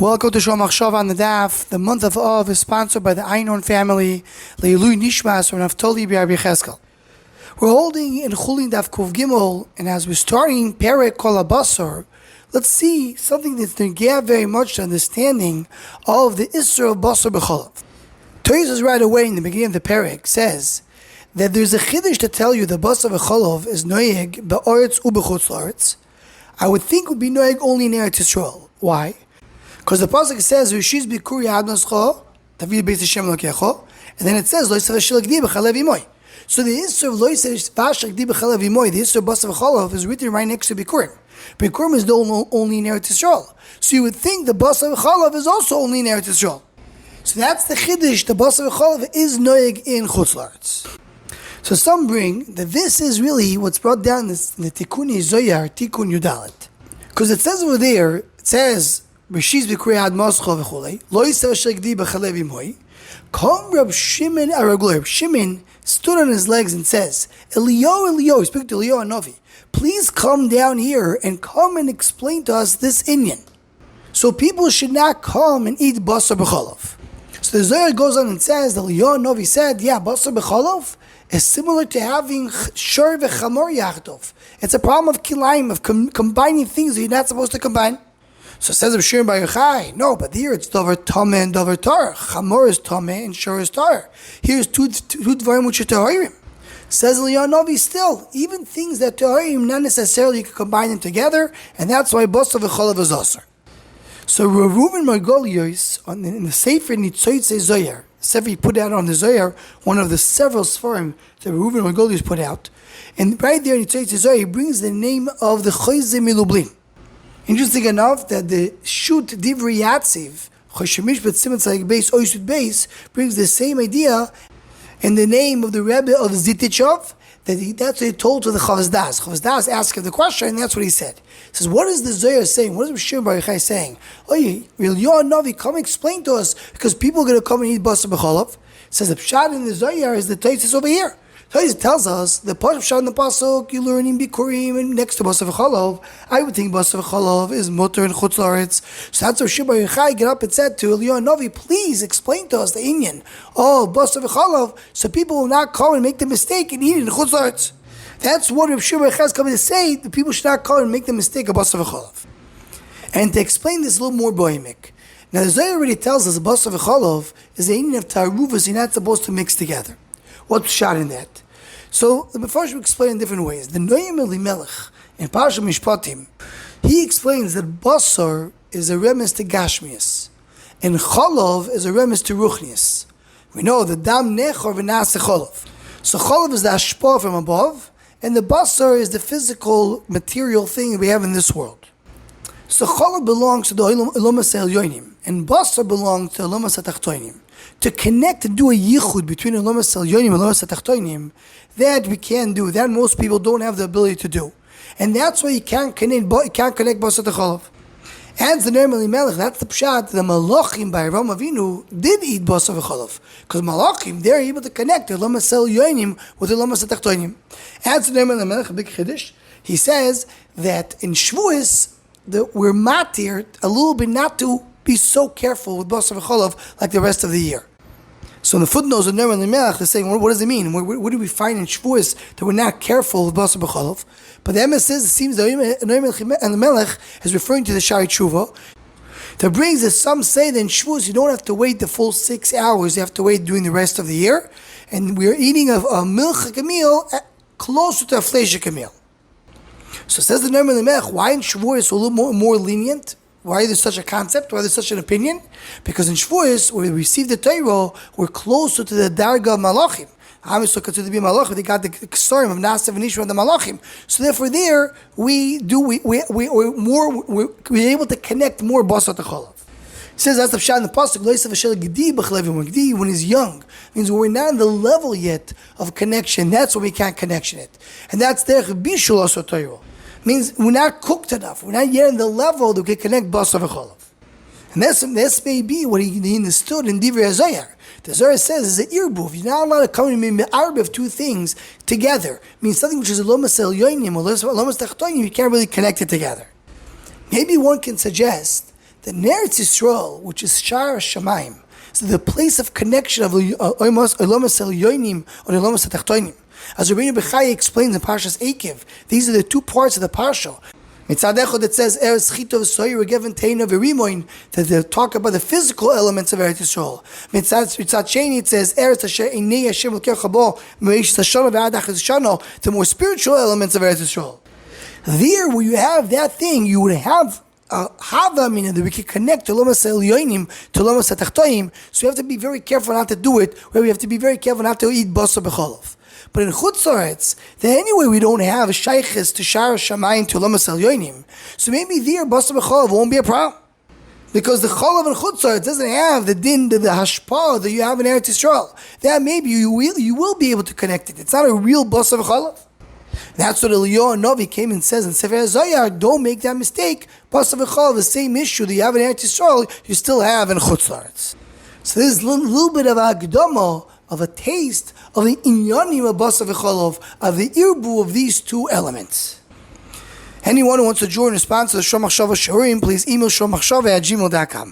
Welcome to Shom Achshav on the Daf. The month of Av is sponsored by the Einon family, Leilui Nishmas, or Naftali B'Rabbi Cheskel. We're holding in Chulin Daf Kuv Gimel, and as we're starting Perek Kol Basar, let's see something that's going to give very much to understanding of the Issur of Basar B'Cholav. Toyos right away in the beginning of the Perek says that there's a chiddush to tell you that Basar B'Cholav is noeg be'oretz u'b'chutz La'aretz. I would think it would be noeg only in Eretz Yisrael. Why? Because the pasuk says, "Rishis bikuri adnoscho, David beis Hashem lokecho," and then it says, "Lo yisrav shilagdi b'chalev imoy." So the issur of lo yisrav shilagdi b'chalev imoy, the issur of Basar B'Cholav, is written right next to bikurim. Bikurim is only in Eretz Yisrael. So you would think the Basar B'Cholav is also only in Eretz Yisrael. So that's the chiddush. The Basar B'Cholav is noeg in Chutz La'aretz. So some bring that this is really what's brought down in the Tikkun Zoyar, Tikkun Yudalet, because it says over there, it says. Rishis b'kurei ad moscho v'chulei lo yisrav shegdi b'chalev imoy. Come Rab Shimon Aragler. Shimon stood on his legs and says, Elio, speak to Elio Hanavi, please come down here and come and explain to us this inyan. So people should not come and eat Basar B'Cholav. So the Zohar goes on and says, that Elio Hanavi said, Basar B'Cholav is similar to having shor v'chamor yachtov. It's a problem of kilayim, of combining things that you're not supposed to combine. So it says of Shir Bar Yochai, no, but here it's Dover Tameh and Dover Tar. Chamor is Tameh and Shor is Tar. Here's two Dvarim which are Taharim. Says Eliyah Novi still, even things that Taharim, not necessarily you can combine them together, and that's why Basar B'Cholav is Asar. So Rav Reuven Margolios, in the Sefer Nitzoytze Zoyar, Sefer he put out on the Zoyar, one of the several Sfarim that Rav Reuven Margolios put out, and right there in Nitzoytze Zoyar, he brings the name of the Choyze Milublin. Interesting enough that the Shut Divrei Yatziv, Choshemish Bet Simon Tzaddik Beis Oishut Beis, brings the same idea in the name of the Rebbe of Zitichov, that's what he told to the Chavaz Das. Chavaz Das asked him the question, and that's what he said. He says, what is the Zohar saying? What is Shir Bar Yochai saying? Oye, Eliyah Novi, come explain to us, because people are going to come and eat Basar B'Cholav. He says, the Pshat in the Zohar is the Taisis over here. It tells us the Pshat in the pasuk you learn in Bikurim and next to Basar B'Cholav. I would think Basar B'Cholav is mutter in Chutz La'aretz. So that's why Shir Bar Yochai get up and said to Eliyah Novi, please explain to us the inyan of Basar B'Cholav, so people will not come and make the mistake and eat it in Chutz La'aretz. That's what Shir Bar Yochai is coming to say. The people should not come and make the mistake of Basar B'Cholav. And to explain this a little more bohemic. Now the Zohar already tells us Basar B'Cholav is the inyan of Taruvas you're not supposed to mix together. What's shot in that? So the Mefarshim explain in different ways. The Noam Elimelech in Parashat Mishpatim, he explains that Basar is a remes to Gashmias, and Cholav is a remes to Ruchnias. We know the Dam Nechor v'Nase Cholav. So Cholav is the Ashpah from above, and the Basar is the physical, material thing that we have in this world. So Cholav belongs to the Elomas Elyonim, and Basar belongs to Elomas HaTachtonim. To connect and do a yichud between Elomas Elyonim and Elomas HaTachtonim, that we can do. That most people don't have the ability to do. And that's why you can't connect Basar B'Cholav. And the Noam Elimelech, that's the Pshat, the Malachim by Avraham Avinu did eat Basar B'Cholav. Because Malachim, they're able to connect Elomas Elyonim with Elomas HaTachtonim. And the Noam Elimelech, a big chiddush, he says that in Shavuos, we're matir a little bit not to be so careful with Basar B'Cholav like the rest of the year. So in the footnotes of Noam Elimelech, they're saying, what does it mean? What do we find in Shavuos that we're not careful with Basar B'Cholav? But the Emes says, it seems that Noam Elimelech is referring to the Shari Tshuva. That brings us, some say that in Shavuos you don't have to wait the full 6 hours, you have to wait during the rest of the year. And we're eating a milchik meal closer to a fleishik meal. So says the Noam Elimelech, why in Shavuos a little more lenient? Why is there such a concept? Why is there such an opinion? Because in Shavuos, where we receive the Torah, we're closer to the Darga of Malachim. Am Yisrael considered to be Malachim. They got the Ksarim of Nasav and Issur and the Malachim. So therefore, there we're able to connect more Basar to Cholav. It says that's the Pshat in the pasuk. Lo yisrav shel gedi b'chalev imoy. When he's young, means we're not on the level yet of connection. That's when we can't connection it, and that's derech bishul asor Torah. Means we're not cooked enough. We're not yet in the level that we can connect Basar B'Cholav. And this may be what he understood in Divrei Zohar. The Zohar says it's an irbuv. You're not allowed to come in the arb of two things together. It means something which is a lomas elyonim or lomas tachtonim, you can't really connect it together. Maybe one can suggest The Eretz Yisrael, which is Shar Shamayim, so the place of connection of Olos Elyonim or Olos Atachtonim. As Rabbeinu Bechai explains in Parshas Eikev, these are the two parts of the parsha. Mitzad echad it says Eretz Chitov Soyer Geven Teina V'Rimoin, that they talk about the physical elements of Eretz Yisrael. Mitzad Sheni it says Eretz Asher Einei Hashem L'Kecha Bo Meish Tashana V'Ad Achaz Shana, the more spiritual elements of Eretz Yisrael. There, where you have that thing, you would have Hava, meaning that we can connect to Lomas Elyonim to Lomas Atachtoim. So we have to be very careful not to do it. Where we have to be very careful not to eat Basar B'Cholov. But in Chutz La'aretz, then anyway we don't have a shayches to Shar Shamayim to Lomas Elyonim. So maybe there Basar B'Cholov won't be a problem. Because the Cholov in Chutz La'aretz doesn't have the din, the hashpah that you have in Eretz Yisrael. That maybe you will be able to connect it. It's not a real Basar B'Cholov. That's what Eliyahu Novi came and says in Sefer Zohar, don't make that mistake. Basar B'Cholov, the same issue that you have in Eretz Yisrael, you still have in Chutz La'aretz. So there's a little bit of a Agdama, of a taste of the inyanim of Basar B'Cholov, of the irbu of these two elements. Anyone who wants to join and sponsor the Shomachshava Shiurim, please email shomachshava@gmail.com.